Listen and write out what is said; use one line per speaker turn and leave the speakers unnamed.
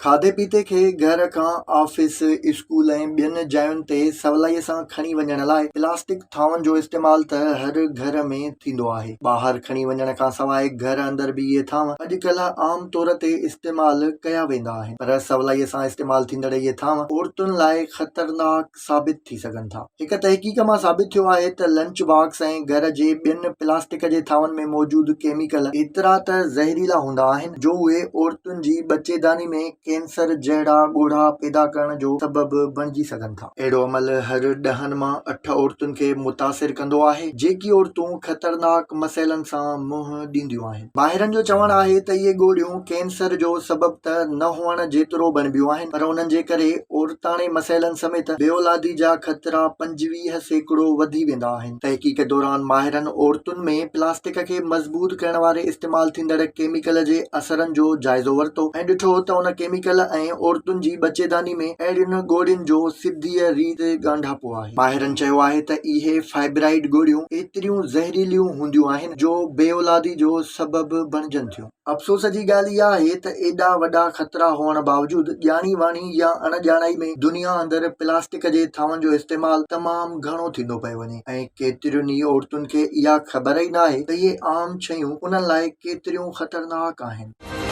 खाधे पीते खे घर खां ऑफिस, स्कूल ऐं ॿियनि जायुनि ते सवलाईअ सां खणी वञण लाइ प्लास्टिक थांवनि जो इस्तेमालु त हर घर में थींदो आहे। ॿाहिरि खणी वञण खां सवाइ घर अंदर बि इहे थांव अॼुकल्ह आम तौर ते इस्तेमालु कया वेंदा आहिनि, पर सवलाईअ सां इस्तेमालु थींदड़ इहे थांव औरतुनि लाइ ख़तरनाक साबित थी सघनि था। हिकु तहक़ीक़ मां साबित थियो आहे त लंच बॉक्स ऐं घर जे ॿियनि प्लास्टिक जे थांवनि में मौजूदु केमिकल एतिरा त ज़हरीला हूंदा आहिनि जो उहे औरतुनि जी बच्चेदानी में कैंसर जहिड़ा ॻोढ़ा पैदा करण जो सबबु बणिजी सघनि था। अहिड़ो अमल हर 10 मां 8 औरतुनि खे मुतासिर कंदो आहे, जेकी औरतूं ख़तरनाक मसइलनि सां मुंहुं ॾींदियूं आहिनि। माहिरनि जो चवणु आहे त इहे ॻोढ़ियूं कैंसर जो सबबु त न हुअण जेतिरो बणिबियूं आहिनि, पर उन्हनि जे करे औरताणे मसइलनि समेत बेऔलादी जा ख़तरा 25% वधी वेंदा आहिनि। तहक़ीक़ दौरान माहिरनि औरतुनि में प्लास्टिक खे मज़बूत करण वारे इस्तेमालु थींदड़ केमिकल जे असरनि जो जाइज़ो वरितो ऐं ॾिठो त उन केमिकल ऐं औरतुनि जी बच्चेदानी में अहिड़ियुनि ॻोढ़ियुनि जो सिधीअ रीति ॻंढापो आहे। माहिरनि चयो आहे त इहे फाइब्राइड ॻोढ़ियूं एतिरियूं ज़हरीलियूं हूंदियूं आहिनि जो बेऔलादी जो सबबु बणिजनि थियूं। अफ़सोस जी ॻाल्हि इहा आहे त एॾा वॾा ख़तरा हुअण बावजूदि ॼाणी वाणी या अणॼाणाई में दुनिया अंदरि प्लास्टिक जे थांवनि जो इस्तेमालु तमामु घणो थींदो पियो वञे ऐं केतिरियुनि ई औरतुनि खे इहा ख़बर ई न आहे त इहे आम शयूं उन्हनि लाइ केतिरियूं ख़तरनाक आहिनि।